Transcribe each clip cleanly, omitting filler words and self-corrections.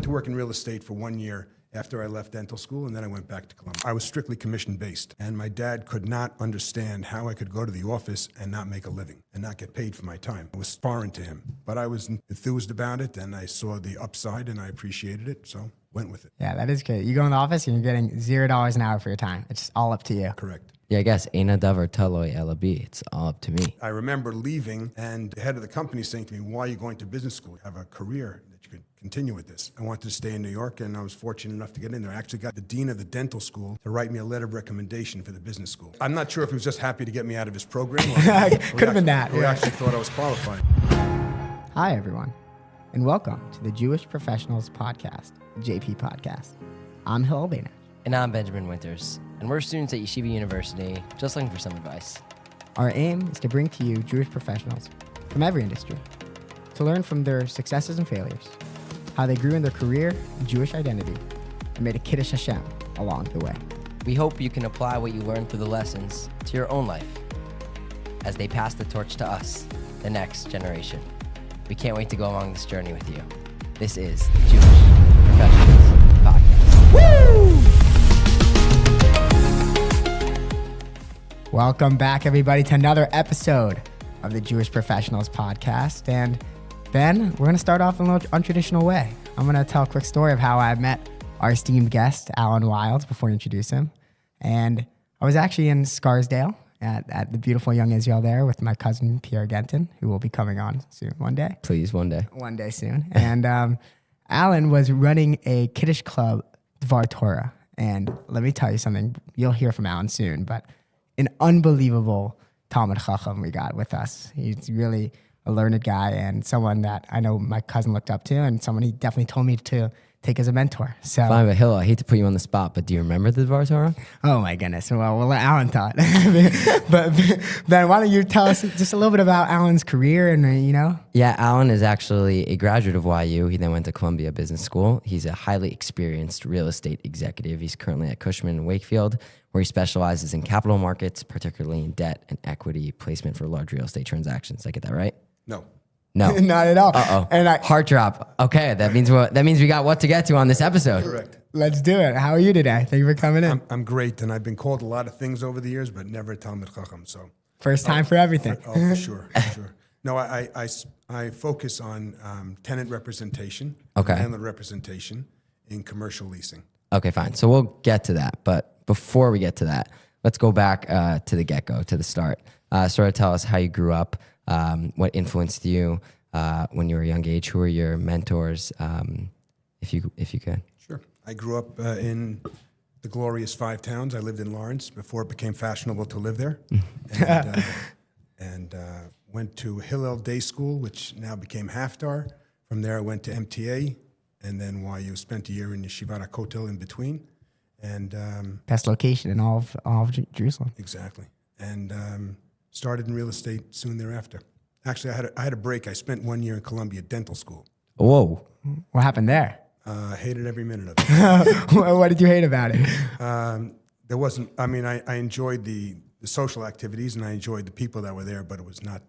to work in real estate for 1 year after I left dental school, and then I went back to Columbia. I was strictly commission-based, and my dad could not understand how I could go to the office and not make a living and not get paid for my time. It was foreign to him, but I was enthused about it, and I saw the upside, and I appreciated it, so went with it. Yeah, that is great. You go in the office and you're getting $0 an hour for your time. It's all up to you. Correct. Yeah, I guess Eina davar taloi elabi. It's all up to me. I remember leaving, and the head of the company saying to me, "Why are you going to business school? You have a career that you could continue with this." I wanted to stay in New York, and I was fortunate enough to get in there. I actually got the dean of the dental school to write me a letter of recommendation for the business school. I'm not sure if he was just happy to get me out of his program. Could have been that. Or actually thought I was qualified. Hi, everyone, and welcome to the Jewish Professionals Podcast, the JP Podcast. I'm Hillel Bainach. And I'm Benjamin Winters. And we're students at Yeshiva University, just looking for some advice. Our aim is to bring to you Jewish professionals from every industry to learn from their successes and failures, how they grew in their career and Jewish identity, and made a Kiddush Hashem along the way. We hope you can apply what you learned through the lessons to your own life as they pass the torch to us, the next generation. We can't wait to go along this journey with you. This is the Jewish Professionals Podcast. Woo! Welcome back, everybody, to another episode of the Jewish Professionals Podcast. And Ben, we're going to start off in a little untraditional way. I'm going to tell a quick story of how I met our esteemed guest, Alan Wilds, before I introduce him. And I was actually in Scarsdale at the beautiful young Israel there with my cousin, Pierre Genton, who will be coming on soon one day. Please, one day. One day soon. And Alan was running a Kiddush Club, Dvar Torah. And let me tell you something. You'll hear from Alan soon, but an unbelievable Talmud Chacham we got with us. He's really a learned guy and someone that I know my cousin looked up to and someone he definitely told me to take as a mentor. So, Fine, but Hillel, I hate to put you on the spot, but do you remember the Dvar Torah? Oh my goodness. Well, we'll let Alan talk. But Ben, why don't you tell us just a little bit about Alan's career and, Yeah, Alan is actually a graduate of YU. He then went to Columbia Business School. He's a highly experienced real estate executive. He's currently at Cushman & Wakefield, where he specializes in capital markets, particularly in debt and equity placement for large real estate transactions. Did I get that right? No. No. Not at all. Uh-oh. And Heart drop. Okay, that means we got what to get to on this episode. Correct. Let's do it. How are you today? Thank you for coming in. I'm great, and I've been called a lot of things over the years, but never a Talmud Chacham. So First time for everything. for sure, for sure. No, I focus on tenant representation, Okay. landlord representation in commercial leasing. Okay, fine. So we'll get to that. But before we get to that, let's go back to the get-go, to the start. Sort of tell us how you grew up, what influenced you when you were a young age. Who were your mentors, if you could? Sure. I grew up in the glorious Five Towns. I lived in Lawrence before it became fashionable to live there. and went to Hillel Day School, which now became Haftar. From there, I went to MTA, and then YU. Spent a year in Yeshiva Kotel in between. And Best location in all of Jerusalem. exactly. And started in real estate soon thereafter. Actually, I had a break. I spent 1 year in Columbia Dental School. Whoa. What happened there? Hated every minute of it. What did you hate about it? There wasn't. I mean, I enjoyed the social activities and I enjoyed the people that were there, but it was not.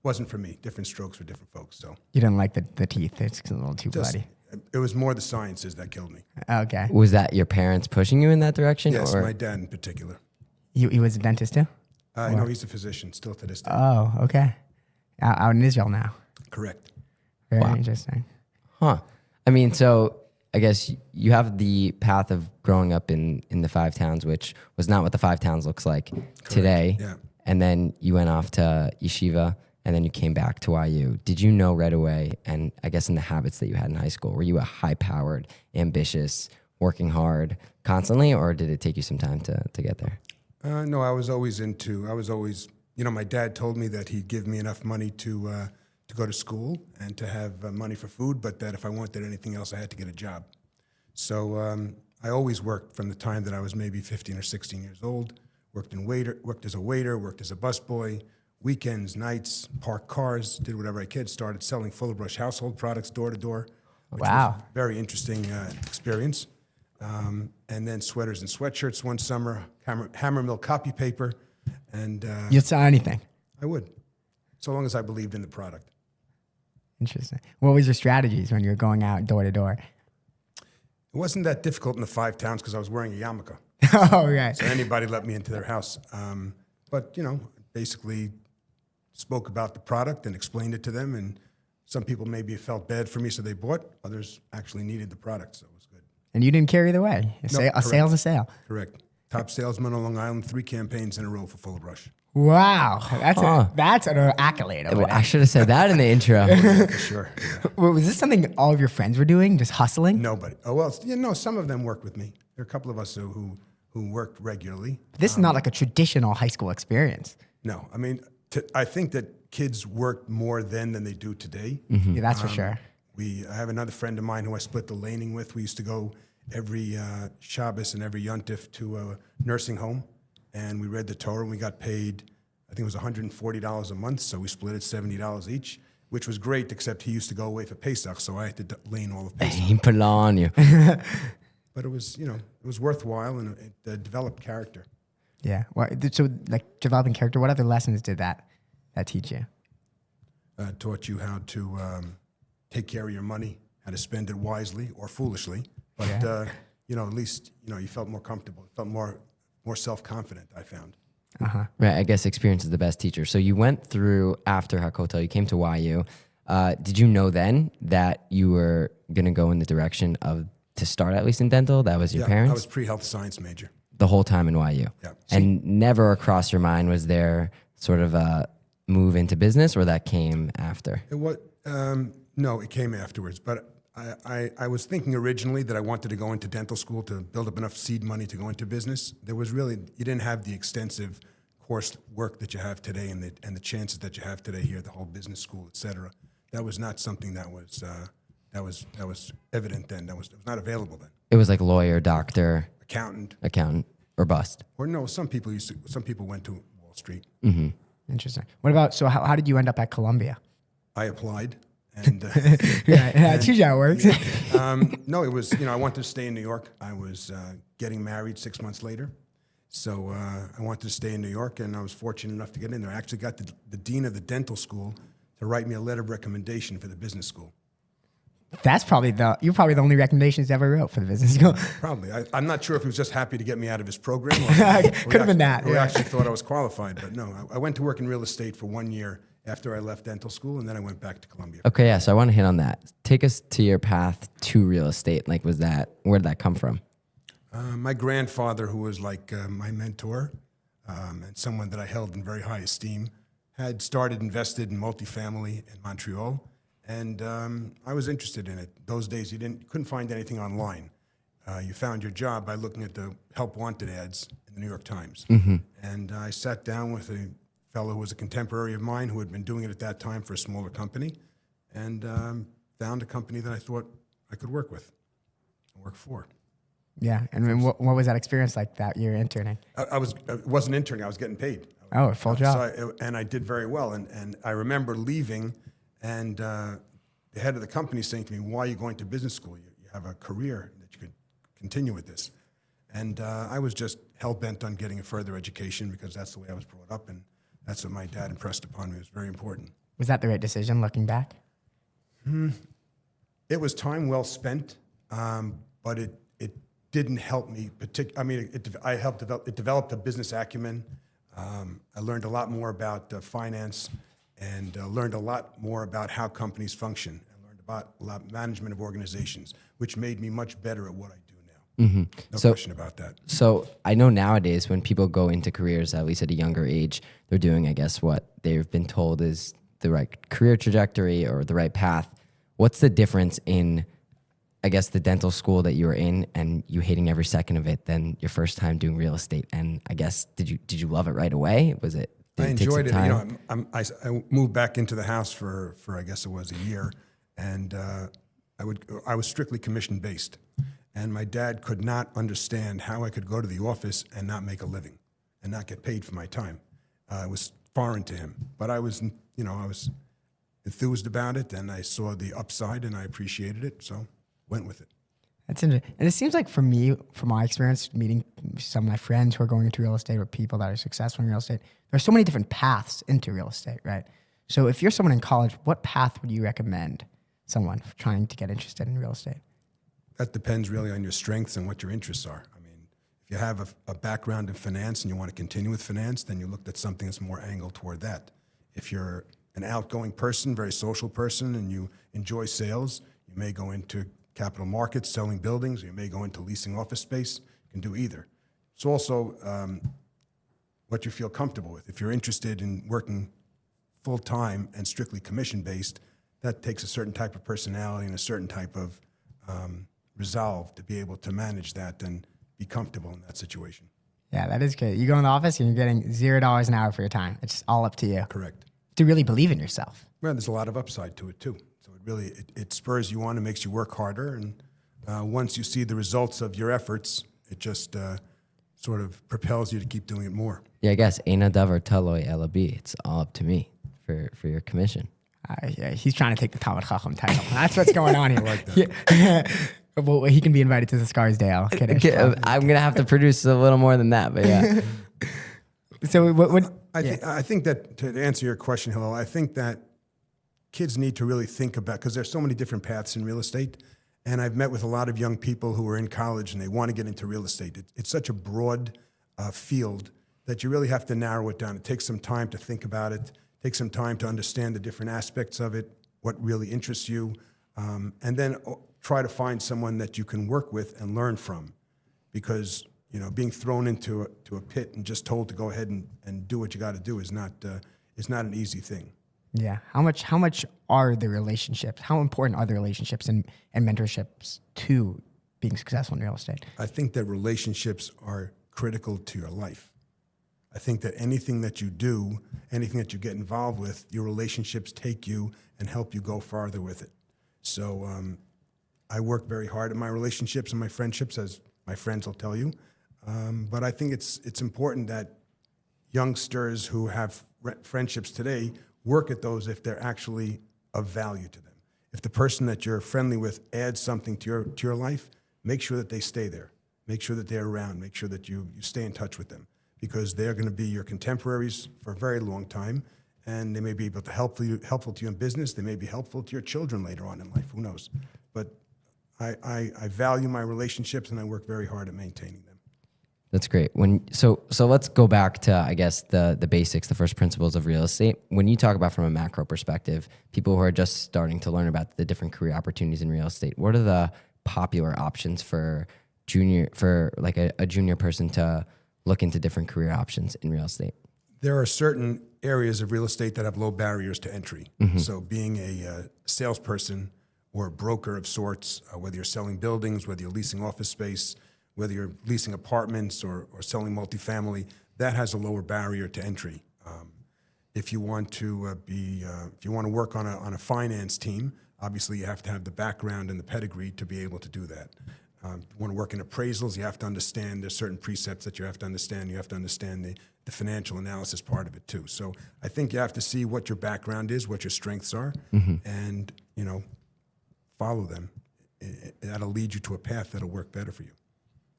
Wasn't for me. Different strokes for different folks. So You didn't like the teeth. It's a little too bloody. it was more the sciences that killed me. Okay. Was that your parents pushing you in that direction? Yes, or? my dad in particular. He was a dentist too? No, he's a physician still to this day. Oh, okay. Out in Israel now. Correct. Very Wow. interesting. Huh. I mean, so I guess you have the path of growing up in the Five Towns, which was not what the Five Towns looks like today. Yeah. And then you went off to Yeshiva, and then you came back to YU. Did you know right away, and I guess in the habits that you had in high school, were you a high-powered, ambitious, working hard constantly, or did it take you some time to get there? No, I was always, my dad told me that he'd give me enough money to go to school and to have money for food, but that if I wanted anything else, I had to get a job. So I always worked from the time that I was maybe 15 or 16 years old, worked as a waiter, worked as a busboy, weekends, nights, parked cars, did whatever I could, started selling Fuller Brush household products door to door, which was a very interesting experience. And then sweaters and sweatshirts one summer, hammer mill copy paper, and You'd sell anything. I would, so long as I believed in the product. Interesting. What was your strategies when you were going out door to door? It wasn't that difficult in the 5 towns because I was wearing a yarmulke. Oh, right. So anybody let me into their house. But, basically spoke about the product and explained it to them. And some people maybe felt bad for me, so they bought. Others actually needed the product, so it was good. And you didn't care either way. A sale's a sale. Correct. Top salesman on Long Island, 3 campaigns in a row for Full of Rush. Wow. That's an accolade. Over Well, there. I should have said that in the intro. Yeah, for sure. Yeah. Well, was this something all of your friends were doing, just hustling? Nobody. Oh, well, some of them worked with me. There are a couple of us who worked regularly. This is not like a traditional high school experience. No, I mean, I think that kids worked more then than they do today. Yeah, that's for sure. I have another friend of mine who I split the laning with. We used to go every Shabbos and every Yontif to a nursing home, and we read the Torah, and we got paid, I think it was $140 a month, so we split it $70 each, which was great, except he used to go away for Pesach, so I had to lane all of Pesach. He put it on you. But it was, it was worthwhile, and it developed character. Yeah. Well, so, like, developing character, what other lessons did that teach you? Taught you how to take care of your money, how to spend it wisely or foolishly. But, at least, you felt more comfortable, felt more self-confident, I found. Right. I guess experience is the best teacher. So you went through after Hakotel, you came to YU. Did you know then that you were going to go in the direction of to start at least in dental? That was your parents? I was pre-health science major. The whole time in YU? Yeah. And never across your mind was there sort of a move into business, or that came after? It was, no, it came afterwards. But I was thinking originally that I wanted to go into dental school to build up enough seed money to go into business. There was really, you didn't have the extensive course work that you have today and the chances that you have today here, the whole business school, et cetera. That was not something that was evident then. It was not available then. It was like lawyer, doctor, Accountant, or bust. or no. Some people went to Wall Street. Mm-hmm. Interesting. What about, so how did you end up at Columbia? I applied, and Yeah, that's usually how it works. no, it was I wanted to stay in New York. I was getting married 6 months later, so I wanted to stay in New York, and I was fortunate enough to get in there. I actually got the dean of the dental school to write me a letter of recommendation for the business school. That's you're probably the only recommendations ever wrote for the business school. Probably. I'm not sure if he was just happy to get me out of his program. Could have been that. Or Yeah. actually thought I was qualified, but no. I went to work in real estate for 1 year after I left dental school, and then I went back to Columbia. Okay, yeah. So I want to hit on that. Take us to your path to real estate. Like, where did that come from? My grandfather, who was like my mentor and someone that I held in very high esteem, had invested in multifamily in Montreal, and I was interested in it. Those days, you couldn't find anything online. You found your job by looking at the help wanted ads in the New York Times. Mm-hmm. And I sat down with a fellow who was a contemporary of mine who had been doing it at that time for a smaller company, and found a company that I thought I could work with and work for. Yeah. And what was that experience like that year interning? I wasn't interning, I was getting paid. Oh, a full job. And I did very well. And I remember leaving, and the head of the company saying to me, "Why are you going to business school? You have a career that you could continue with this." And I was just hell-bent on getting a further education because that's the way I was brought up, and that's what my dad impressed upon me. It was very important. Was that the right decision looking back? It was time well spent, but it didn't help me. It developed a business acumen. I learned a lot more about finance, and learned a lot more about how companies function. I learned about a lot management of organizations, which made me much better at what I do now. Mm-hmm. No So- question about that. So I know nowadays when people go into careers, at least at a younger age, they're doing, I guess, what they've been told is the right career trajectory or the right path. What's the difference in, I guess, the dental school that you were in and you hating every second of it than your first time doing real estate? And I guess, did you love it right away? Was it? I Did it take some enjoyed it. time? I moved back into the house for I guess it was a year, and I was strictly commission based, and my dad could not understand how I could go to the office and not make a living, and not get paid for my time. It was foreign to him, but I was enthused about it, and I saw the upside, and I appreciated it, so went with it. That's interesting. And it seems like for me, from my experience, meeting some of my friends who are going into real estate or people that are successful in real estate, there's so many different paths into real estate, right? So if you're someone in college, what path would you recommend someone trying to get interested in real estate? that depends really on your strengths and what your interests are. I mean, if you have a background in finance and you want to continue with finance, then you look at something that's more angled toward that. If you're an outgoing person, very social person, and you enjoy sales, you may go into capital markets, selling buildings, or you may go into leasing office space. You can do either. It's also what you feel comfortable with. If you're interested in working full-time and strictly commission-based, that takes a certain type of personality and a certain type of resolve to be able to manage that and be comfortable in that situation. Yeah, that is good. You go in the office and you're getting $0 an hour for your time. It's all up to you. Correct. To really believe in yourself. Well, there's a lot of upside to it too. So it spurs you on and makes you work harder. And once you see the results of your efforts, it just sort of propels you to keep doing it more. Yeah, I guess Eina Davar Taloi Elabi. It's all up to me for your commission. Yeah, he's trying to take the Talmud Chacham title. That's what's going on here. I like that. Yeah. Well, he can be invited to the Scarsdale Kiddush Club. I'm gonna have to produce a little more than that, but yeah. So what I think that to answer your question, Hillel, I think that kids need to really think about, because there's so many different paths in real estate, and I've met with a lot of young people who are in college and they want to get into real estate. It's such a broad field that you really have to narrow it down. It takes some time to think about it, take some time to understand the different aspects of it, what really interests you, and then try to find someone that you can work with and learn from, because being thrown into a pit and just told to go ahead and do what you got to do is not an easy thing. Yeah. How much are the relationships? How important are the relationships and mentorships to being successful in real estate? I think that relationships are critical to your life. I think that anything that you do, anything that you get involved with, your relationships take you and help you go farther with it. So I work very hard at my relationships and my friendships, as my friends will tell you. But I think it's important that youngsters who have friendships today work at those if they're actually of value to them. If the person that you're friendly with adds something to your life, make sure that they stay there. Make sure that they're around. Make sure that you stay in touch with them, because they're going to be your contemporaries for a very long time, and they may be able to helpful to you in business. They may be helpful to your children later on in life. Who knows? But I value my relationships, and I work very hard at maintaining them. That's great. So let's go back to, I guess, the basics, the first principles of real estate. When you talk about from a macro perspective, people who are just starting to learn about the different career opportunities in real estate, what are the popular options for a junior person to look into different career options in real estate? There are certain areas of real estate that have low barriers to entry. Mm-hmm. So being a salesperson or a broker of sorts, whether you're selling buildings, whether you're leasing office space, whether you're leasing apartments or selling multifamily, that has a lower barrier to entry. If you want to work on a finance team, obviously you have to have the background and the pedigree to be able to do that. If you want to work in appraisals, you have to understand there's certain precepts that you have to understand. You have to understand the financial analysis part of it too. So I think you have to see what your background is, what your strengths are, mm-hmm. and follow them. That'll lead you to a path that'll work better for you.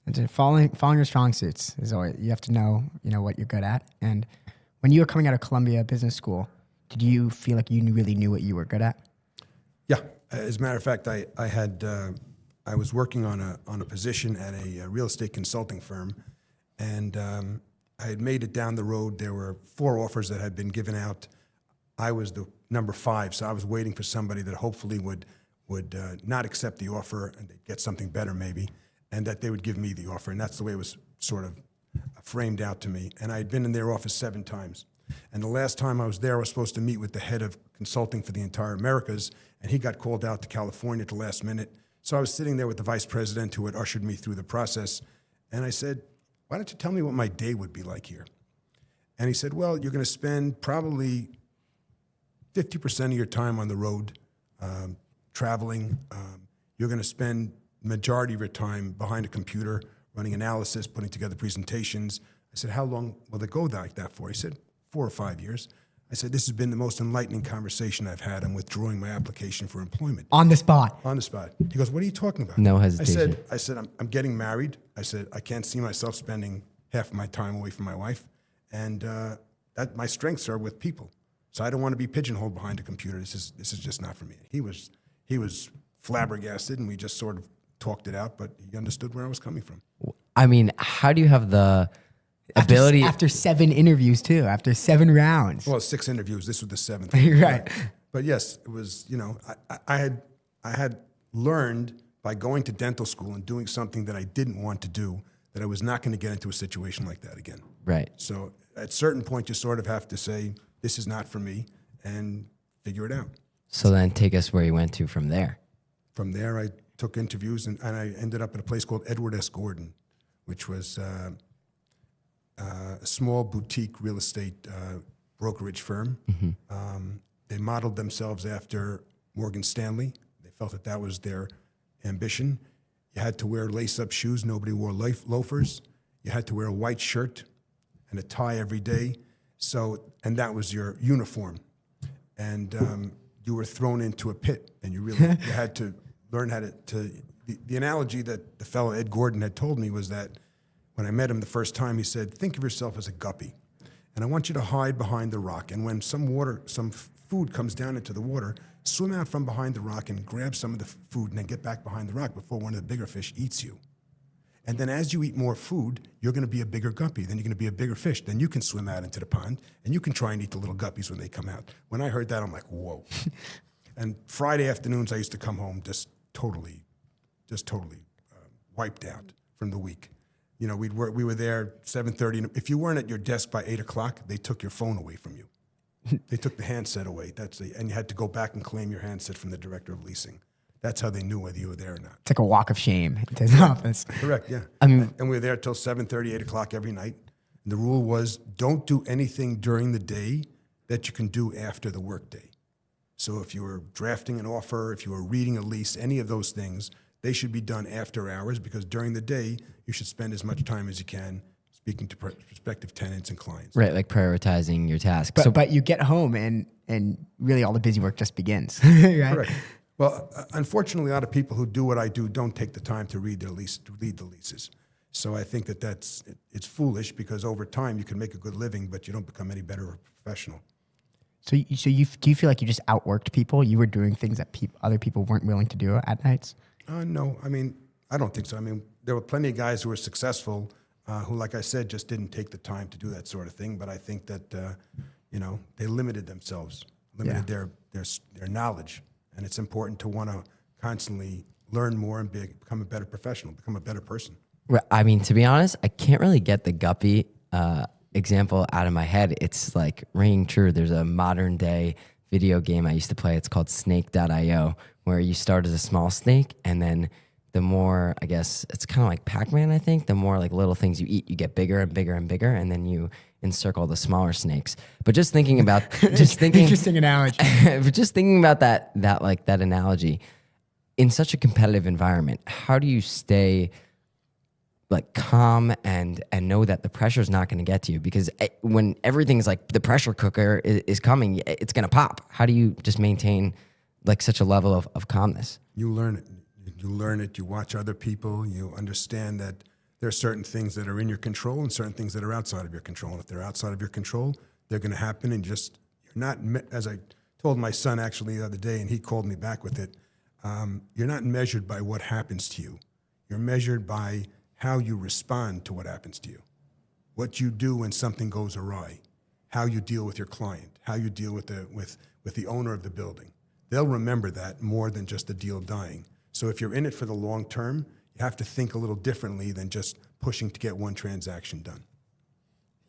And following your strong suits is always, you have to know what you're good at. And when you were coming out of Columbia Business School, did you feel like you really knew what you were good at? Yeah, as a matter of fact, I was working on a position at a real estate consulting firm, and I had made it down the road. There were 4 offers that had been given out. I was the number 5, so I was waiting for somebody that hopefully would not accept the offer and they'd get something better maybe, and that they would give me the offer. And that's the way it was sort of framed out to me. And I had been in their office 7 times. And the last time I was there, I was supposed to meet with the head of consulting for the entire Americas, and he got called out to California at the last minute. So I was sitting there with the vice president who had ushered me through the process, and I said, why don't you tell me what my day would be like here? And he said, well, you're going to spend probably 50% of your time on the road traveling. You're going to spend majority of your time behind a computer running analysis, putting together presentations. I said, how long will it go like that for? He said, 4 or 5 years. I said, this has been the most enlightening conversation I've had. I'm withdrawing my application for employment. On the spot? On the spot. He goes, what are you talking about? No hesitation. I said, I'm getting married. I said, I can't see myself spending half of my time away from my wife. And that my strengths are with people. So I don't want to be pigeonholed behind a computer. This is just not for me. He was flabbergasted, and we just sort of talked it out, but he understood where I was coming from. I mean, how do you have the ability? After 7 interviews too, after 7 rounds. Well, 6 interviews. This was the 7th. Right. But yes, it was, I had learned by going to dental school and doing something that I didn't want to do, that I was not going to get into a situation like that again. Right. So at a certain point, you sort of have to say, this is not for me, and figure it out. So then take us where you went to from there. From there, I took interviews, and I ended up at a place called Edward S. Gordon, which was a small boutique real estate brokerage firm. They modeled themselves after Morgan Stanley. They felt that that was their ambition. You had to wear lace-up shoes. Nobody wore loafers. You had to wear a white shirt and a tie every day. And that was your uniform. And you were thrown into a pit, and you had to learn how to the analogy that the fellow Ed Gordon had told me was that when I met him the first time, he said, think of yourself as a guppy, and I want you to hide behind the rock. And when some food comes down into the water, swim out from behind the rock and grab some of the food and then get back behind the rock before one of the bigger fish eats you. And then as you eat more food, you're going to be a bigger guppy. Then you're going to be a bigger fish. Then you can swim out into the pond, and you can try and eat the little guppies when they come out. When I heard that, I'm like, whoa. And Friday afternoons, I used to come home just totally wiped out from the week. We were there 7:30. If you weren't at your desk by 8 o'clock, they took your phone away from you. They took the handset away. And you had to go back and claim your handset from the director of leasing. That's how they knew whether you were there or not. It's like a walk of shame into his office. Correct, yeah. And we were there till 7:30, 8 o'clock every night. And the rule was, don't do anything during the day that you can do after the workday. So if you were drafting an offer, if you were reading a lease, any of those things, they should be done after hours, because during the day, you should spend as much time as you can speaking to prospective tenants and clients. Right, like prioritizing your tasks. But you get home and really all the busy work just begins, right? Correct. Well, unfortunately, a lot of people who do what I do don't take the time to read the leases. So I think it's foolish, because over time you can make a good living, but you don't become any better a professional. So do you feel like you just outworked people? You were doing things that other people weren't willing to do at nights? No, I don't think so. There were plenty of guys who were successful who, like I said, just didn't take the time to do that sort of thing. But I think that they limited themselves, their knowledge, and it's important to want to constantly learn more and become a better professional, become a better person. To be honest, I can't really get the guppy example out of my head. It's like ringing true. There's a modern day video game I used to play. It's called Snake.io, where you start as a small snake, and then the more, I guess, it's kind of like Pac-Man, I think, the more like little things you eat, you get bigger and bigger and bigger, and then you encircle the smaller snakes. But just thinking about, interesting analogy. But just thinking about that analogy, in such a competitive environment, how do you stay like calm and know that the pressure is not going to get to you? Because when everything's like the pressure cooker is coming, it's going to pop. How do you just maintain like such a level of calmness? You learn it. You learn it. You watch other people. You understand that there are certain things that are in your control and certain things that are outside of your control. And if they're outside of your control, they're going to happen. And you're not, as I told my son actually the other day, and he called me back with it, you're not measured by what happens to you. You're measured by how you respond to what happens to you, what you do when something goes awry, how you deal with your client, how you deal with the owner of the building. They'll remember that more than just the deal dying. So if you're in it for the long term, you have to think a little differently than just pushing to get one transaction done.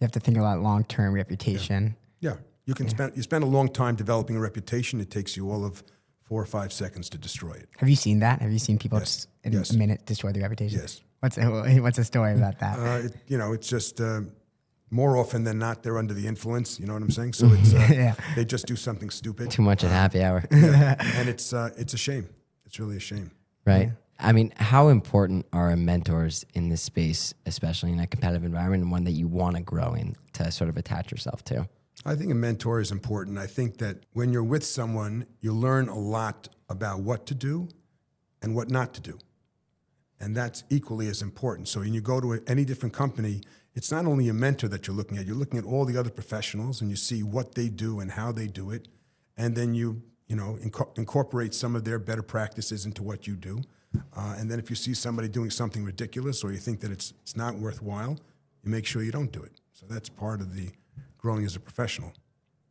You have to think about long-term reputation. Yeah. You spend a long time developing a reputation. It takes you all of 4 or 5 seconds to destroy it. Have you seen that? Have you seen people Yes. just in a minute destroy their reputation? Yes. What's the story about that? It's just more often than not, they're under the influence. You know what I'm saying? So it's they just do something stupid. Too much at happy hour. And it's a shame. It's really a shame. Right. How important are mentors in this space, especially in a competitive environment and one that you want to grow in to sort of attach yourself to? I think a mentor is important. I think that when you're with someone, you learn a lot about what to do and what not to do. And that's equally as important. So when you go to any different company, it's not only a mentor that you're looking at all the other professionals, and you see what they do and how they do it. And then you incorporate some of their better practices into what you do. And then if you see somebody doing something ridiculous or you think that it's not worthwhile, you make sure you don't do it. So that's part of the growing as a professional.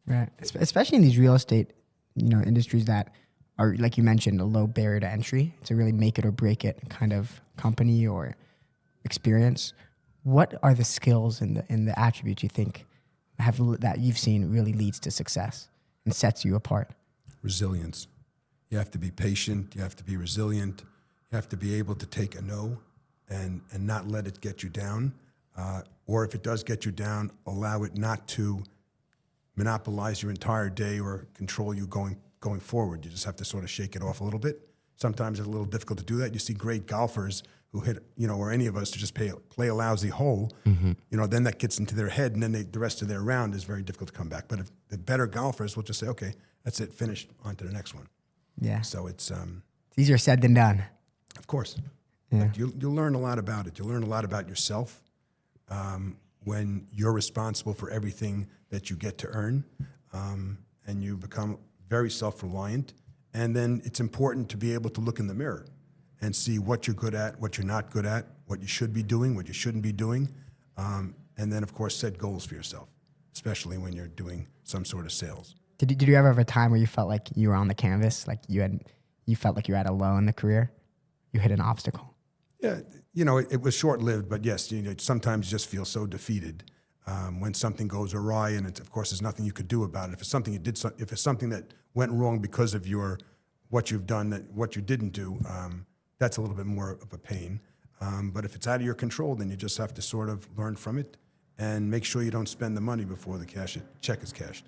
Right. Especially in these real estate, industries that are, like you mentioned, a low barrier to entry. It's a really make it or break it kind of company or experience. What are the skills and the attributes you think that you've seen really leads to success and sets you apart? Resilience. You have to be patient. You have to be resilient. You have to be able to take a no and not let it get you down. Or if it does get you down, allow it not to monopolize your entire day or control you going forward. You just have to sort of shake it off a little bit. Sometimes it's a little difficult to do that. You see great golfers who hit, or any of us to just play a lousy hole, then that gets into their head, and then the rest of their round is very difficult to come back. But if the better golfers will just say, okay, that's it, finished, on to the next one. Yeah. So it's easier said than done. Of course. Yeah. But you'll learn a lot about it. You'll learn a lot about yourself when you're responsible for everything that you get to earn, and you become very self-reliant. And then it's important to be able to look in the mirror and see what you're good at, what you're not good at, what you should be doing, what you shouldn't be doing. And then, of course, set goals for yourself, especially when you're doing some sort of sales. Did you ever have a time where you felt like you were on the canvas, like you felt like you were at a low in the career? You hit an obstacle? Yeah, it was short-lived, but yes, sometimes you just feel so defeated when something goes awry, and of course, there's nothing you could do about it. If it's something if it's something that went wrong because of what you've done, what you didn't do, that's a little bit more of a pain. But if it's out of your control, then you just have to sort of learn from it and make sure you don't spend the money before the check is cashed.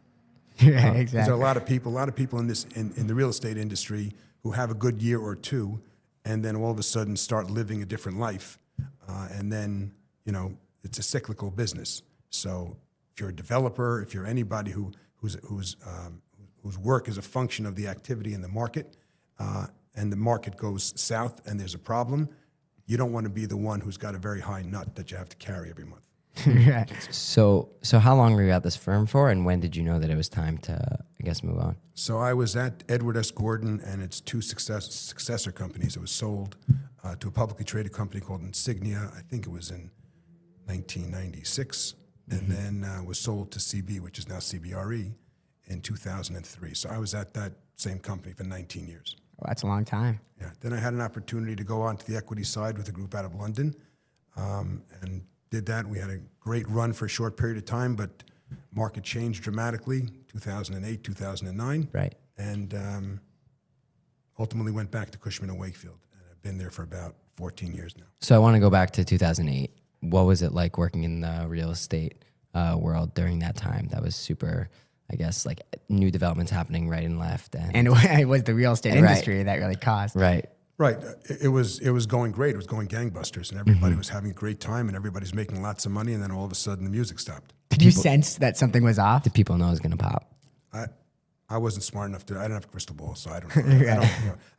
Yeah, exactly. There's a lot of people in the real estate industry who have a good year or two, and then all of a sudden start living a different life, and then it's a cyclical business. So if you're a developer, if you're anybody whose work is a function of the activity in the market, and the market goes south and there's a problem, you don't want to be the one who's got a very high nut that you have to carry every month. Right. So how long were you at this firm for, and when did you know that it was time to, I guess, move on? So I was at Edward S. Gordon and its two successor companies. It was sold to a publicly traded company called Insignia. I think it was in 1996, and then was sold to CB, which is now CBRE, in 2003. So I was at that same company for 19 years. Well, that's a long time. Yeah. Then I had an opportunity to go on to the equity side with a group out of London, and did that. We had a great run for a short period of time, but market changed dramatically, 2008, 2009. Right. And ultimately went back to Cushman & Wakefield. And I've been there for about 14 years now. So I want to go back to 2008. What was it like working in the real estate world during that time? That was super, I guess, like new developments happening right and left. And it was the real estate industry that really caused. Right. Right. It was going great. It was going gangbusters, and everybody was having a great time, and everybody's making lots of money, and then all of a sudden the music stopped. Did you sense that something was off? Did people know it was going to pop? I wasn't smart enough I don't have a crystal ball, so I don't know.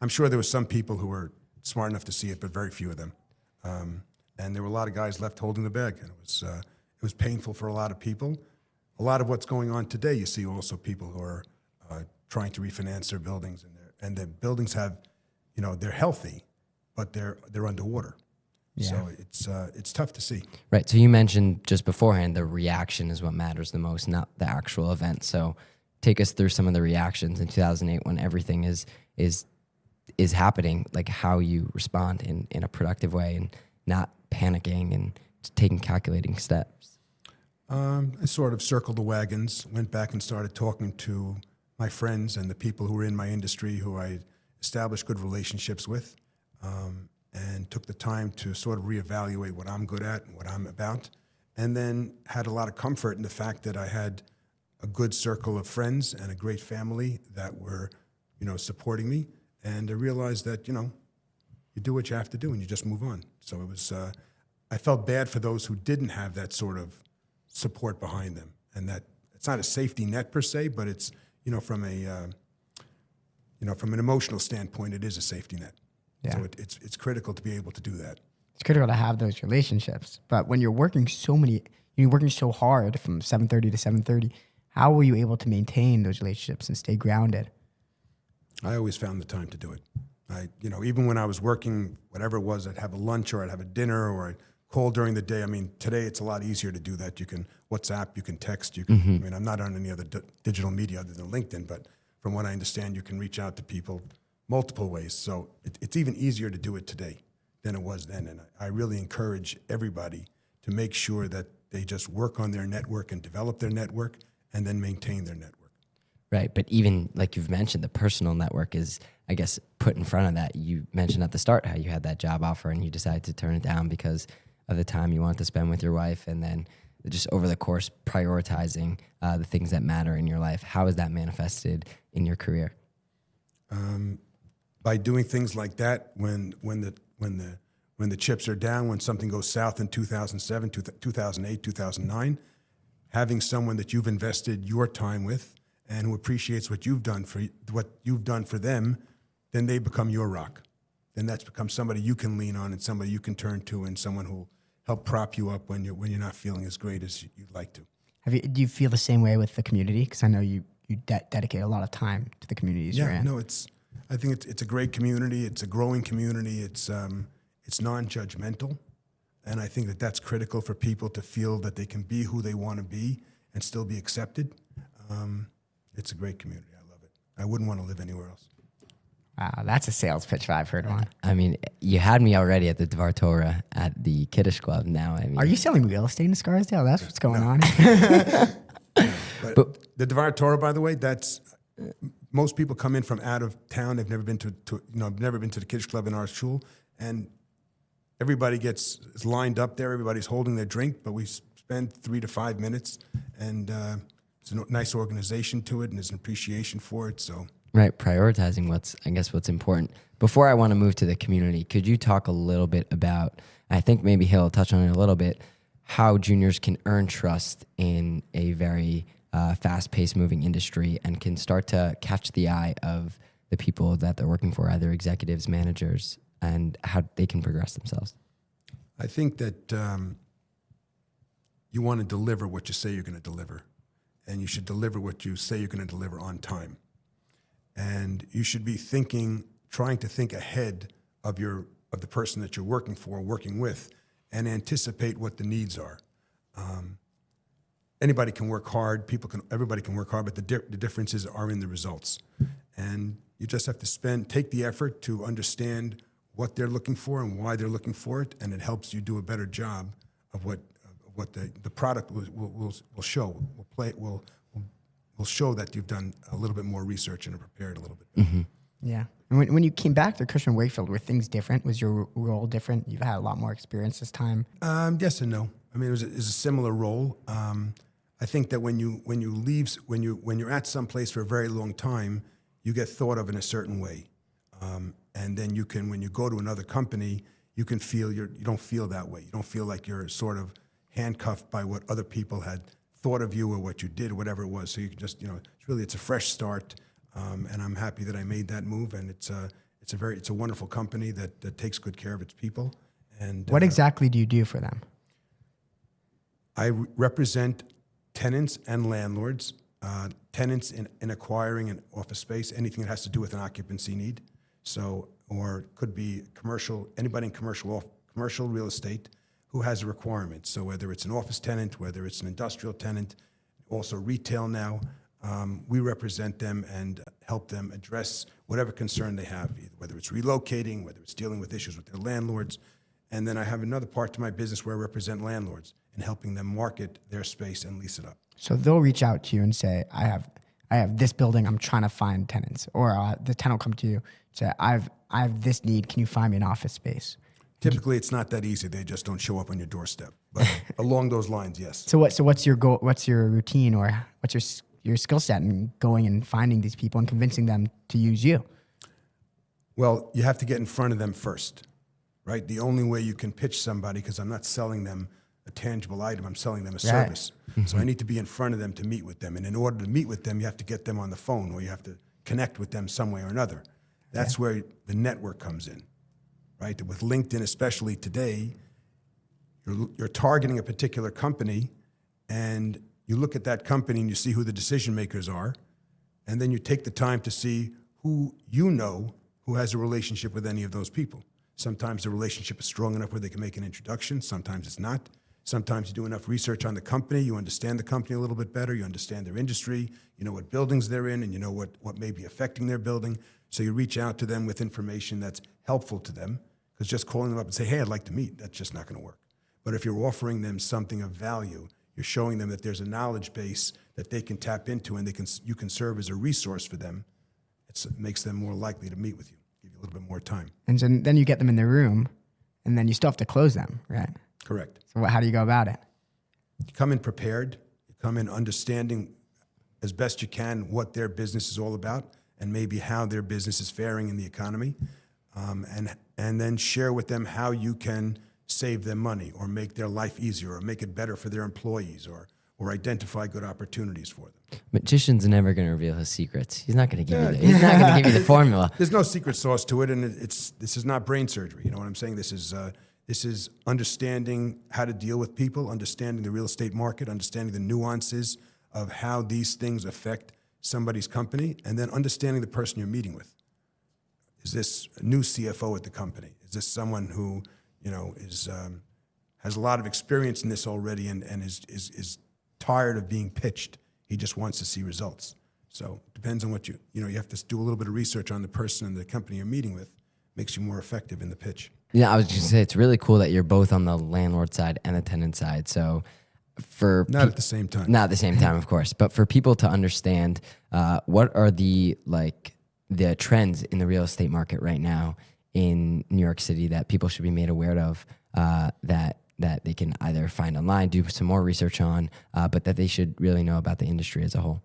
I'm sure there were some people who were smart enough to see it, but very few of them. And there were a lot of guys left holding the bag, and it was painful for a lot of people. A lot of what's going on today, you see also people who are trying to refinance their buildings, and the buildings have, they're healthy, but they're underwater. Yeah. So it's tough to see. Right. So you mentioned just beforehand the reaction is what matters the most, not the actual event. So take us through some of the reactions in 2008 when everything is happening, like how you respond in a productive way and not panicking and taking calculating steps. I sort of circled the wagons, went back and started talking to my friends and the people who were in my industry who I established good relationships with, and took the time to sort of reevaluate what I'm good at and what I'm about, and then had a lot of comfort in the fact that I had a good circle of friends and a great family that were, supporting me, and I realized that, you do what you have to do and you just move on. So it was, I felt bad for those who didn't have that sort of support behind them, and that it's not a safety net per se, but it's, from an emotional standpoint, it is a safety net. Yeah. So it's critical to be able to do that. It's critical to have those relationships. But when you're working you're working so hard from 7:30 to 7:30, how were you able to maintain those relationships and stay grounded? I always found the time to do it. Even when I was working, whatever it was, I'd have a lunch or I'd have a dinner or I'd call during the day. I mean, today it's a lot easier to do that. You can WhatsApp, you can text, you can. I mean, I'm not on any other digital media other than LinkedIn, but from what I understand, you can reach out to people multiple ways. So it's even easier to do it today than it was then. And I really encourage everybody to make sure that they just work on their network and develop their network and then maintain their network. Right. But even like you've mentioned, the personal network is, I guess, put in front of that. You mentioned at the start how you had that job offer and you decided to turn it down because of the time you wanted to spend with your wife, and then just over the course prioritizing the things that matter in your life. How is that manifested in your career? By doing things like that, when the chips are down, when something goes south in 2007, 2008, 2009, having someone that you've invested your time with and who appreciates what you've done for them, then they become your rock. Then that's become somebody you can lean on and somebody you can turn to and someone who will help prop you up when you're not feeling as great as you'd like to. Do you feel the same way with the community? Because I know you dedicate a lot of time to the communities you're in. No, I think it's a great community. It's a growing community. It's non-judgmental, and I think that's critical for people to feel that they can be who they want to be and still be accepted. It's a great community. I love it. I wouldn't want to live anywhere else. Wow, that's a sales pitch if I've heard one. I mean, you had me already at the Dvar Torah at the Kiddush Club. Now, I mean, Are you selling real estate in Scarsdale? That's what's going on. But the Dvar Torah, by the way, that's most people come in from out of town. They've never been to never been to the Kiddush Club in our shul, and everybody is lined up there. Everybody's holding their drink, but we spend 3 to 5 minutes, and it's a nice organization to it, and there's an appreciation for it. So. Right, prioritizing what's important. Before I want to move to the community, could you talk a little bit about, I think maybe he'll touch on it a little bit, how juniors can earn trust in a very fast-paced moving industry and can start to catch the eye of the people that they're working for, either executives, managers, and how they can progress themselves? I think that you want to deliver what you say you're going to deliver, and you should deliver what you say you're going to deliver on time. And you should be trying to think ahead of the person that you're working for, working with, and anticipate what the needs are. Anybody can work hard. Everybody can work hard, but the differences are in the results. And you just have to take the effort to understand what they're looking for and why they're looking for it, and it helps you do a better job of what the product will show. Will show that you've done a little bit more research and are prepared a little bit better. Mm-hmm. Yeah. And when you came back to Cushman Wakefield, were things different? Was your role different? You've had a lot more experience this time. Yes and no. I mean, it was a similar role. I think that when you're at some place for a very long time, you get thought of in a certain way, and then when you go to another company, you can feel you don't feel that way. You don't feel like you're sort of handcuffed by what other people had thought of you or what you did or whatever it was. So you can just, it's a fresh start, and I'm happy that I made that move. And it's a wonderful company that takes good care of its people. And what exactly do you do for them? I represent tenants and landlords. Tenants in acquiring an office space, anything that has to do with an occupancy need. So, or it could be anybody in commercial real estate who has a requirement. So whether it's an office tenant, whether it's an industrial tenant, also retail now, we represent them and help them address whatever concern they have, whether it's relocating, whether it's dealing with issues with their landlords. And then I have another part to my business where I represent landlords and helping them market their space and lease it up. So they'll reach out to you and say, I have this building, I'm trying to find tenants. Or the tenant will come to you and say, I have this need, can you find me an office space? Typically, it's not that easy. They just don't show up on your doorstep. But along those lines, yes. So what's your goal? What's your routine, or what's your skill set in going and finding these people and convincing them to use you? Well, you have to get in front of them first, right? The only way you can pitch somebody, because I'm not selling them a tangible item, I'm selling them a service. Mm-hmm. So I need to be in front of them to meet with them. And in order to meet with them, you have to get them on the phone, or you have to connect with them some way or another. That's where the network comes in. Right, with LinkedIn, especially today, you're targeting a particular company, and you look at that company and you see who the decision makers are, and then you take the time to see who who has a relationship with any of those people. Sometimes the relationship is strong enough where they can make an introduction. Sometimes it's not. Sometimes you do enough research on the company, you understand the company a little bit better, you understand their industry, you know what buildings they're in, and you know what may be affecting their building. So you reach out to them with information that's helpful to them, because just calling them up and say, hey, I'd like to meet, that's just not going to work. But if you're offering them something of value, you're showing them that there's a knowledge base that they can tap into, and you can serve as a resource for them. It makes them more likely to meet with you, give you a little bit more time. And so then you get them in their room, and then you still have to close them, right? Correct. So how do you go about it? You come in prepared, you come in understanding as best you can what their business is all about and maybe how their business is faring in the economy, and then share with them how you can save them money or make their life easier or make it better for their employees or identify good opportunities for them. Magician's never going to reveal his secrets. He's not going to give you he's not going to give you the formula. There's no secret sauce to it, and this is not brain surgery. You know what I'm saying? This is understanding how to deal with people, understanding the real estate market, understanding the nuances of how these things affect somebody's company, and then understanding the person you're meeting with. Is this a new CFO at the company? Is this someone who, you know, has a lot of experience in this already and is tired of being pitched? He just wants to see results. So it depends on what you have to do a little bit of research on the person and the company you're meeting with. Makes you more effective in the pitch. Yeah, I was just going to say, it's really cool that you're both on the landlord side and the tenant side. So Not at the same time. Not at the same time, of course. But for people to understand, what are the trends in the real estate market right now in New York City that people should be made aware of, that they can either find online, do some more research on, but that they should really know about the industry as a whole?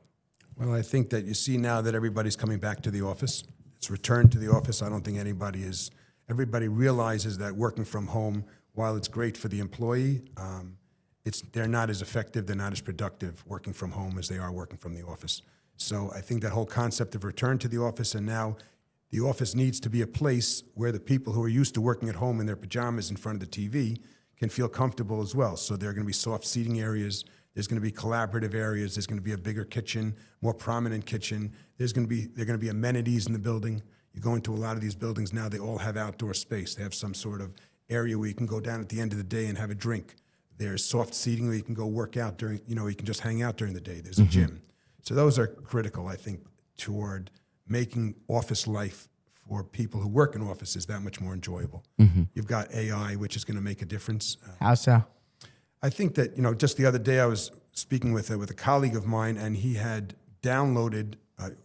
Well, I think that you see now that everybody's coming back to the office. It's returned to the office. I don't think everybody realizes that working from home, while it's great for the employee, they're not as effective, they're not as productive working from home as they are working from the office. So I think that whole concept of return to the office, and now the office needs to be a place where the people who are used to working at home in their pajamas in front of the TV can feel comfortable as well. So there are going to be soft seating areas, there's going to be collaborative areas, there's going to be a bigger kitchen, more prominent kitchen, there are going to be amenities in the building. You go into a lot of these buildings now, they all have outdoor space. They have some sort of area where you can go down at the end of the day and have a drink. There's soft seating where you can go work out you can just hang out during the day. There's a gym. So those are critical, I think, toward making office life for people who work in offices that much more enjoyable. You've got AI, which is going to make a difference. How so? I think that, just the other day I was speaking with a colleague of mine, and he had downloaded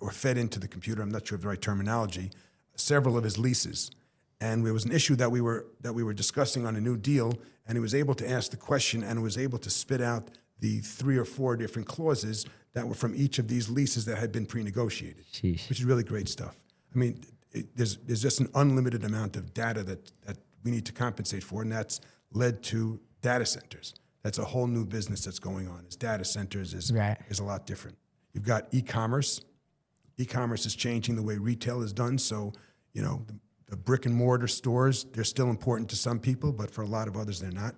or fed into the computer, I'm not sure of the right terminology, several of his leases. And there was an issue that we were discussing on a new deal, and he was able to ask the question and was able to spit out the 3 or 4 different clauses that were from each of these leases that had been pre-negotiated, Sheesh. which is really great stuff. I mean, there's just an unlimited amount of data that we need to compensate for, and that's led to data centers. That's a whole new business that's going on. Data centers is a lot different. You've got e-commerce. E-commerce is changing the way retail is done. So, the brick and mortar stores, they're still important to some people, but for a lot of others, they're not.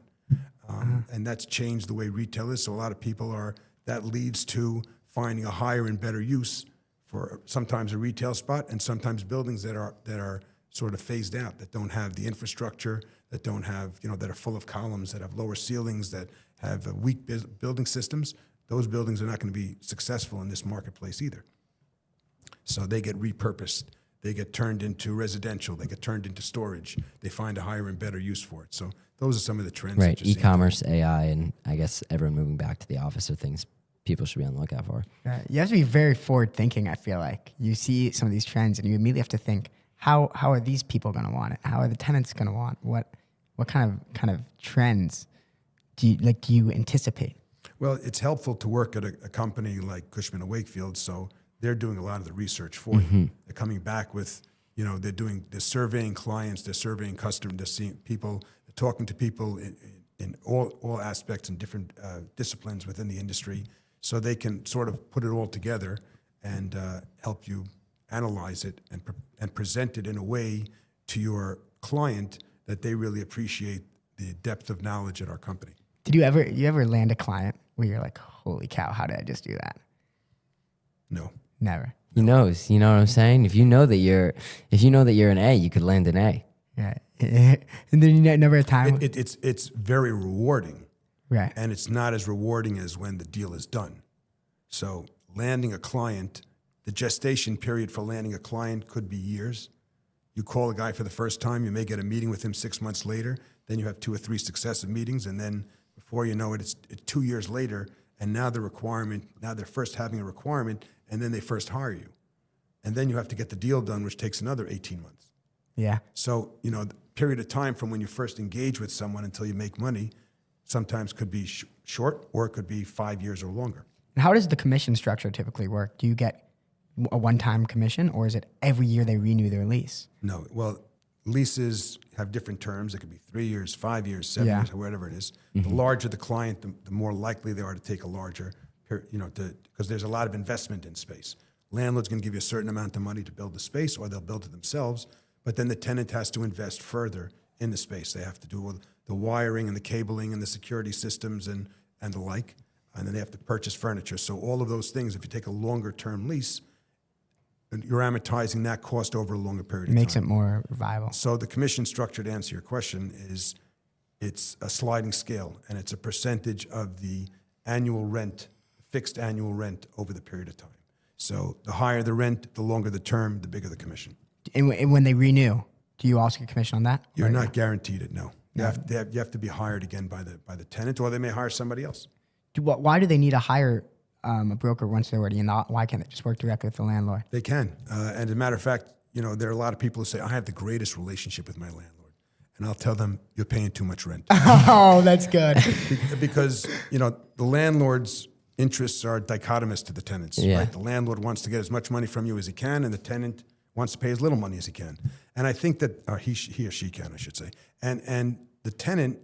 And that's changed the way retail is. So a lot of people that leads to finding a higher and better use for sometimes a retail spot and sometimes buildings that are sort of phased out, that don't have the infrastructure, that don't have, that are full of columns, that have lower ceilings, that have weak building systems. Those buildings are not going to be successful in this marketplace either. So they get repurposed. They get turned into residential. They get turned into storage. They find a higher and better use for it. So those are some of the trends. Right, that you're seeing. e-commerce, AI, and I guess everyone moving back to the office are things people should be on the lookout for. You have to be very forward thinking, I feel like. You see some of these trends and you immediately have to think, how are these people going to want it? How are the tenants going to want? What kind of trends do you anticipate? Well, it's helpful to work at a company like Cushman & Wakefield, so they're doing a lot of the research for you. They're coming back with, they're surveying clients, they're surveying customers, they're seeing people, they're talking to people in all aspects and different disciplines within the industry, so they can sort of put it all together and help you analyze it and present it in a way to your client that they really appreciate the depth of knowledge at our company. Did you ever land a client where you're like, holy cow, how did I just do that? No. Never. He knows. You know what I'm saying? If you know that you're an A, you could land an A. Yeah. And then you never have time. It's very rewarding, Right. and it's not as rewarding as when the deal is done. So landing a client, the gestation period for landing a client could be years. You call a guy for the first time, you may get a meeting with him 6 months later, then you have 2 or 3 successive meetings, and then before you know it, it's 2 years later, and now they're first having a requirement, and then they first hire you. And then you have to get the deal done, which takes another 18 months. Yeah. So, the period of time from when you first engage with someone until you make money sometimes could be short, or it could be 5 years or longer. And how does the commission structure typically work? Do you get a one-time commission, or is it every year they renew their lease? No, well, leases have different terms. It could be 3 years, 5 years, 7 Yeah. years, or whatever it is. The larger the client, the more likely they are to take a larger, because there's a lot of investment in space. Landlord's going to give you a certain amount of money to build the space, or they'll build it themselves, but then the tenant has to invest further in the space. They have to do the wiring and the cabling and the security systems and the like, and then they have to purchase furniture. So all of those things, if you take a longer term lease, you're amortizing that cost over a longer period It of time. makes it more viable. So the commission structure, to answer your question, is it's a sliding scale, and it's a percentage of the annual rent, fixed annual rent over the period of time. So the higher the rent, the longer the term, the bigger the commission. And when they renew, do you also get commission on that? You're Or- not guaranteed it, no. You have to be hired again by the tenant, or they may hire somebody else. Why do they need to hire a broker once they're already in? Why can't they just work directly with the landlord? They can. And as a matter of fact, there are a lot of people who say, I have the greatest relationship with my landlord. And I'll tell them, you're paying too much rent. Oh, that's good. Because, the landlord's interests are dichotomous to the tenants. Yeah. Right? The landlord wants to get as much money from you as he can, and the tenant wants to pay as little money as he can. And I think that, or he or she can, I should say. And the tenant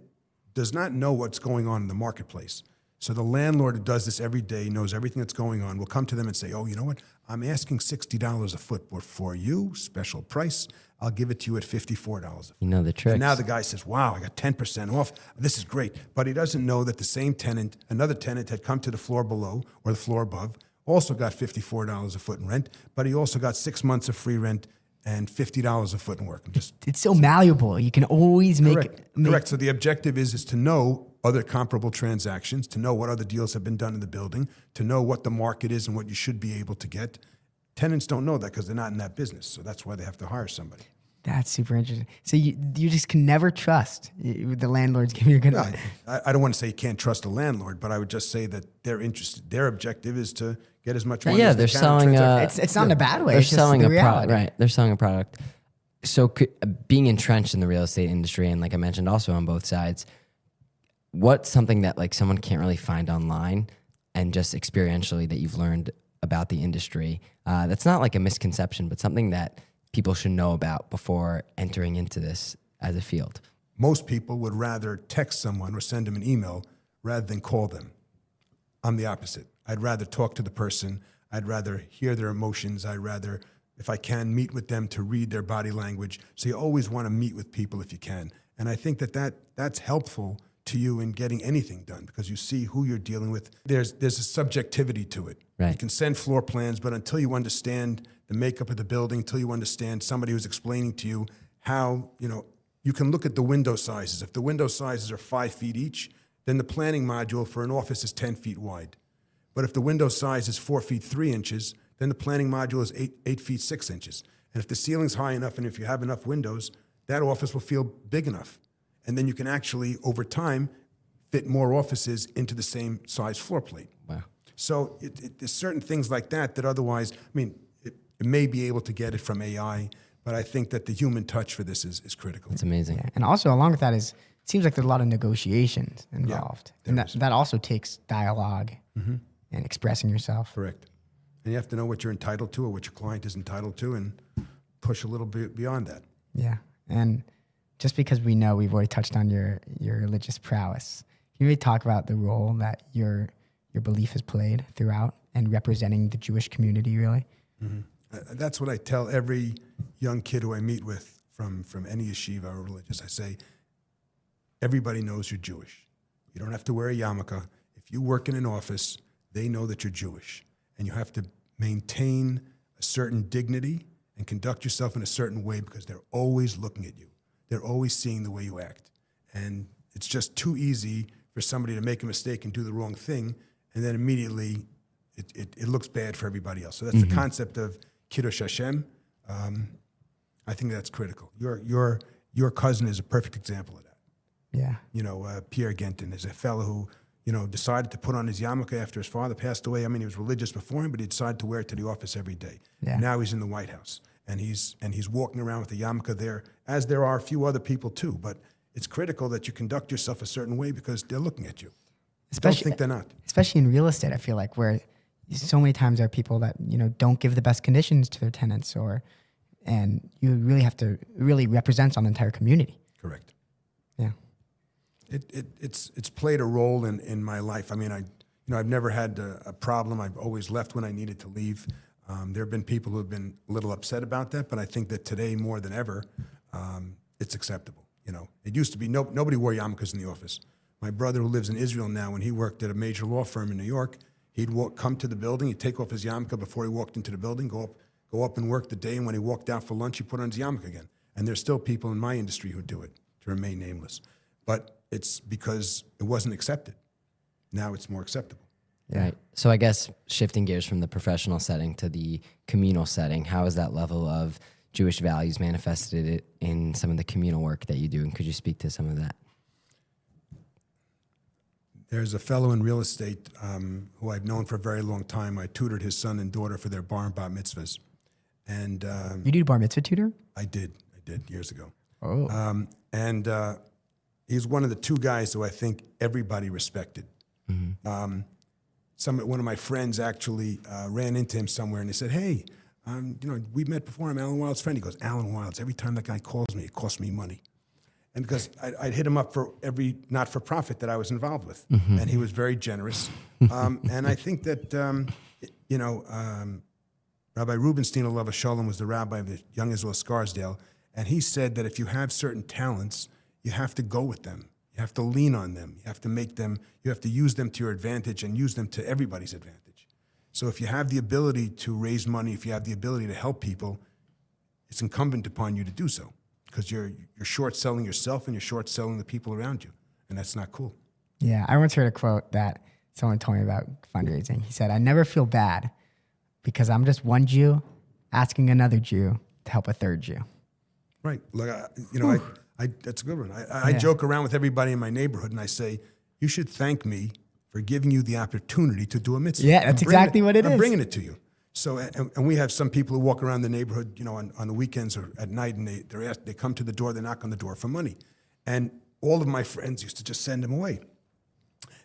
does not know what's going on in the marketplace. So the landlord who does this every day, knows everything that's going on, will come to them and say, oh, you know what? I'm asking $60 a foot, but for you, special price, I'll give it to you at $54 a foot. You know the tricks. And now the guy says, wow, I got 10% off. This is great. But he doesn't know that the same tenant, another tenant had come to the floor below or the floor above, also got $54 a foot in rent, but he also got 6 months of free rent and $50 a foot in work. It's so malleable. You can always Correct. So the objective is to know other comparable transactions, to know what other deals have been done in the building, to know what the market is and what you should be able to get. Tenants don't know that because they're not in that business. So that's why they have to hire somebody. That's super interesting. So you just can never trust the landlords give you a good. No, I don't want to say you can't trust a landlord, but I would just say that they're interested. Their objective is to get as much money Yeah, as they they're can. selling. It's not in a bad way. They're It's just selling the a product, reality. right? They're selling a product. So being entrenched in the real estate industry, and like I mentioned, also on both sides, what's something that like someone can't really find online, and just experientially that you've learned about the industry? That's not like a misconception, but something that people should know about before entering into this as a field. Most people would rather text someone or send them an email rather than call them. I'm the opposite. I'd rather talk to the person. I'd rather hear their emotions. I'd rather, if I can, meet with them to read their body language. So you always want to meet with people if you can. And I think that's helpful to you in getting anything done because you see who you're dealing with. There's a subjectivity to it. Right. You can send floor plans, but until you understand the makeup of the building, until you understand somebody who's explaining to you how, you can look at the window sizes. If the window sizes are 5 feet each, then the planning module for an office is 10 feet wide. But if the window size is 4 feet 3 inches, then the planning module is 8 feet 6 inches. And if the ceiling's high enough and if you have enough windows, that office will feel big enough. And then you can actually, over time, fit more offices into the same size floor plate. Wow. So there's certain things like that otherwise, it may be able to get it from AI, but I think that the human touch for this is critical. It's amazing. Yeah. And also along with that it seems like there's a lot of negotiations involved. Yeah, And there is. that also takes dialogue and expressing yourself. Correct. And you have to know what you're entitled to or what your client is entitled to and push a little bit beyond that. Yeah. And just because we know we've already touched on your religious prowess, can you really talk about the role that your belief has played throughout and representing the Jewish community, really? That's what I tell every young kid who I meet with from any yeshiva or religious. I say, everybody knows you're Jewish. You don't have to wear a yarmulke. If you work in an office, they know that you're Jewish. And you have to maintain a certain dignity and conduct yourself in a certain way because they're always looking at you. They're always seeing the way you act. And it's just too easy for somebody to make a mistake and do the wrong thing, and then immediately it looks bad for everybody else. So that's the concept of Kiddush Hashem. I think that's critical. Your cousin is a perfect example of that. Yeah. You know, Pierre Genton is a fellow who, you know, decided to put on his yarmulke after his father passed away. I mean, he was religious before him, but he decided to wear it to the office every day. Yeah. Now he's in the White House, and he's walking around with a yarmulke there, as there are a few other people too. But it's critical that you conduct yourself a certain way because they're looking at you. Don't think they're not. Especially in real estate, I feel like where so many times there are people that, you know, don't give the best conditions to their tenants, and you really have to really represent on the entire community. Correct. Yeah. It's played a role in my life. I mean, I've never had a problem. I've always left when I needed to leave. There have been people who have been a little upset about that, but I think that today more than ever, it's acceptable. You know, it used to be nobody wore yarmulkes in the office. My brother, who lives in Israel now, when he worked at a major law firm in New York, he'd come to the building, he'd take off his yarmulke before he walked into the building, go up and work the day, and when he walked out for lunch, he put on his yarmulke again. And there's still people in my industry who do it, to remain nameless. But it's because it wasn't accepted. Now it's more acceptable. Yeah. Right. So I guess shifting gears from the professional setting to the communal setting, how is that level of Jewish values manifested in some of the communal work that you do? And could you speak to some of that? There's a fellow in real estate who I've known for a very long time. I tutored his son and daughter for their bar and bat mitzvahs. And You do bar mitzvah tutor? I did years ago. Oh. He's one of the two guys who I think everybody respected. Mm-hmm. One of my friends actually ran into him somewhere, and they said, "Hey, you know, we met before. I'm Alan Wild's friend." He goes, "Alan Wild's. Every time that guy calls me, it costs me money." And because I'd hit him up for every not-for-profit that I was involved with, and he was very generous. And I think that Rabbi Rubenstein, Alav Shalom, was the rabbi of the Young Israel Scarsdale, and he said that if you have certain talents, you have to go with them. You have to lean on them. You have to make them. You have to use them to your advantage and use them to everybody's advantage. So if you have the ability to raise money, if you have the ability to help people, it's incumbent upon you to do so, because you're short-selling yourself and you're short-selling the people around you, and that's not cool. Yeah, I once heard a quote that someone told me about fundraising. He said, "I never feel bad because I'm just one Jew asking another Jew to help a third Jew." Right. Like, that's a good one. I joke around with everybody in my neighborhood, and I say, "You should thank me for giving you the opportunity to do a mitzvah." Yeah, that's exactly what it is. I'm bringing it to you. So, and we have some people who walk around the neighborhood, you know, on the weekends or at night, and they come to the door, they knock on the door for money. And all of my friends used to just send them away.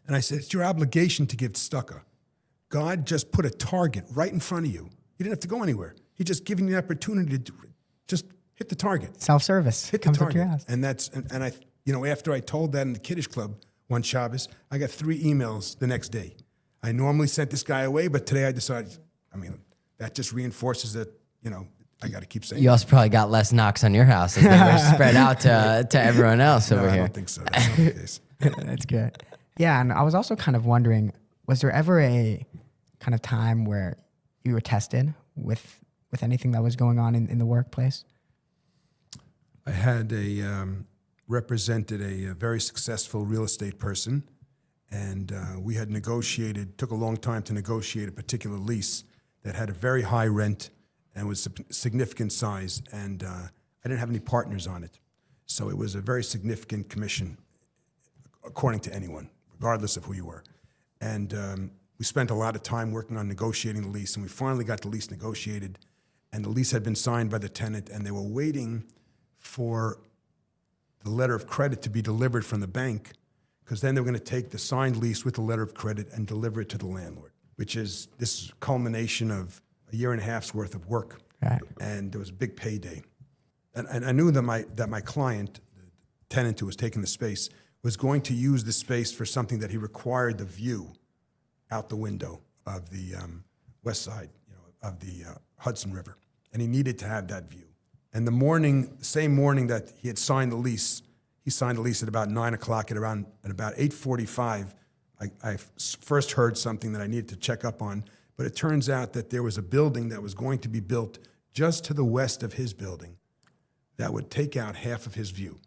And I said, "It's your obligation to give tzedakah. God just put a target right in front of you. You didn't have to go anywhere. He just giving you the opportunity to just hit the target. Self-service. Hit the comes up target." your ass. And I, you know, after I told that in the Kiddush Club one Shabbos, I got 3 emails the next day. I normally sent this guy away, but today I decided, that just reinforces that, you know, I got to keep saying You also probably got less knocks on your house as they were spread out to everyone else No, over I here. don't think so. That's not the case. That's good. Yeah, and I was also kind of wondering, was there ever a kind of time where you were tested with anything that was going on in the workplace? I had represented a very successful real estate person, and we had took a long time to negotiate a particular lease that had a very high rent and was significant size, and I didn't have any partners on it. So it was a very significant commission, according to anyone, regardless of who you were. And we spent a lot of time working on negotiating the lease, and we finally got the lease negotiated, and the lease had been signed by the tenant, and they were waiting for the letter of credit to be delivered from the bank, because then they were going to take the signed lease with the letter of credit and deliver it to the landlord, which is this culmination of a year and a half's worth of work. Right. And there was a big payday. And I knew that my client, the tenant who was taking the space, was going to use the space for something that he required the view out the window of the west side, you know, of the Hudson River. And he needed to have that view. And the same morning that he had signed the lease, he signed the lease at about 9 o'clock. At about 8:45, I first heard something that I needed to check up on, But it turns out that there was a building that was going to be built just to the west of his building that would take out half of his view.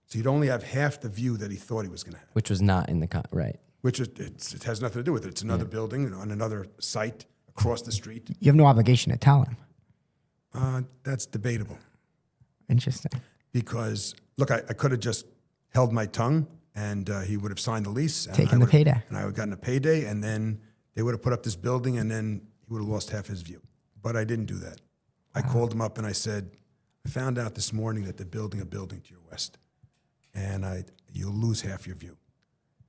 So you'd only have half the view that he thought he was going to have. Which was not in the right. Which is, it has nothing to do with it. It's another building on another site across the street. You have no obligation to tell him. That's debatable. Interesting. Because, look, I could have just held my tongue and he would have signed the lease. And Taking the payday. And I would have gotten a payday, and then they would have put up this building, and then he would have lost half his view. But I didn't do that. I called him up and I said, I found out this morning that they're building a building to your west, and you'll lose half your view.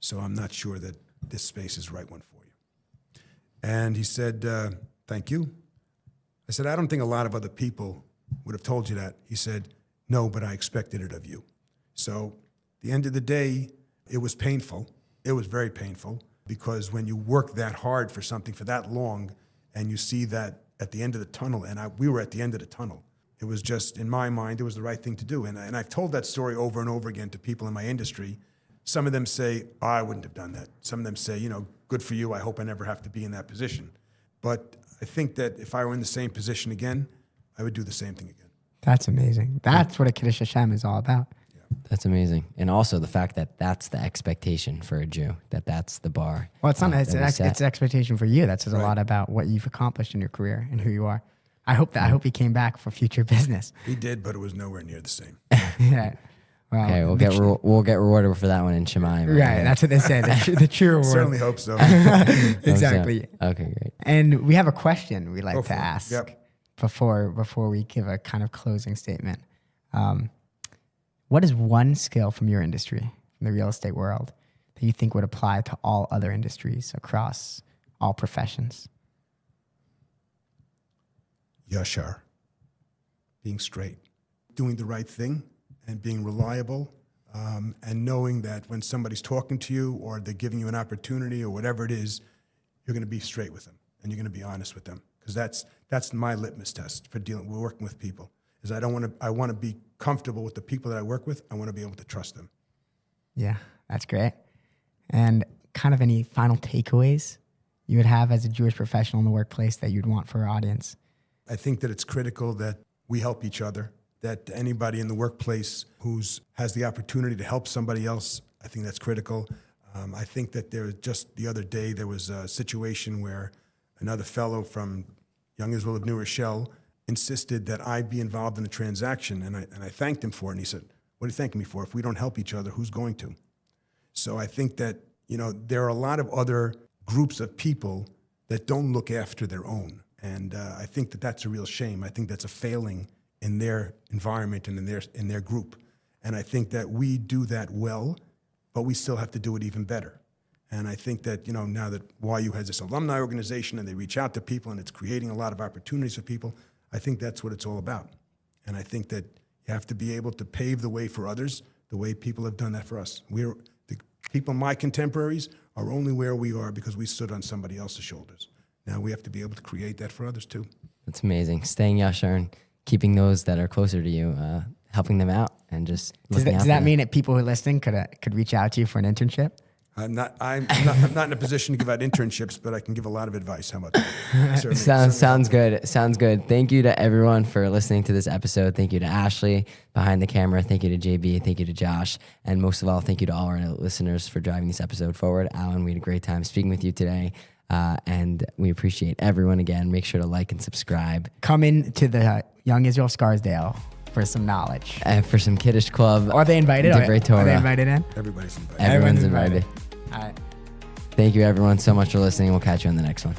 So I'm not sure that this space is the right one for you. And he said, thank you. I said, I don't think a lot of other people would have told you that. He said, no, but I expected it of you. So at the end of the day, it was painful. It was very painful, because when you work that hard for something for that long and you see that at the end of the tunnel, and we were at the end of the tunnel, it was just, in my mind, it was the right thing to do. And I've told that story over and over again to people in my industry. Some of them say, oh, I wouldn't have done that. Some of them say, good for you. I hope I never have to be in that position. But I think that if I were in the same position again, I would do the same thing again. That's amazing. That's what a Kiddush Hashem is all about. That's amazing. And also the fact that that's the expectation for a Jew, that's the bar. Well, it's not. It's that an expectation for you. That says a lot about what you've accomplished in your career and who you are. I hope he came back for future business. He did, but it was nowhere near the same. Yeah. Well, Okay, we'll get rewarded for that one in Shemaim. Right, that's what they say. The true reward. Certainly hope so. Exactly. Okay, great. And we have a question we like Go to for it. ask Yep. before we give a kind of closing statement. What is one skill from your industry, from the real estate world, that you think would apply to all other industries across all professions? Yashar. Being straight. Doing the right thing and being reliable, and knowing that when somebody's talking to you or they're giving you an opportunity or whatever it is, you're going to be straight with them and you're going to be honest with them. Because that's my litmus test for working with people. Is I want to be comfortable with the people that I work with. I want to be able to trust them. Yeah, that's great. And kind of any final takeaways you would have as a Jewish professional in the workplace that you'd want for our audience? I think that it's critical that we help each other, that anybody in the workplace who has the opportunity to help somebody else, I think that's critical. I think that just the other day, there was a situation where another fellow from Young Israel of New Rochelle insisted that I be involved in a transaction, and I thanked him for it, and he said, what are you thanking me for? If we don't help each other, who's going to? So I think that, there are a lot of other groups of people that don't look after their own, and I think that that's a real shame. I think that's a failing in their environment and in their group, and I think that we do that well, but we still have to do it even better. And I think that, now that YU has this alumni organization and they reach out to people and it's creating a lot of opportunities for people, I think that's what it's all about. And I think that you have to be able to pave the way for others the way people have done that for us. The people, my contemporaries, are only where we are because we stood on somebody else's shoulders. Now we have to be able to create that for others too. That's amazing. Staying Yashar and keeping those that are closer to you, helping them out and just Does that mean that people who are listening could reach out to you for an internship? I'm not in a position to give out internships, but I can give a lot of advice. How about that? Sounds good. Sounds good. Thank you to everyone for listening to this episode. Thank you to Ashley behind the camera. Thank you to JB. Thank you to Josh. And most of all, thank you to all our listeners for driving this episode forward. Alan, we had a great time speaking with you today. And we appreciate everyone again. Make sure to like and subscribe. Come in to the Young Israel Scarsdale for some knowledge. For some Kiddush Club. Are they invited? Are they invited in? Everybody's invited. Everyone's invited. All right. Thank you, everyone, so much for listening. We'll catch you on the next one.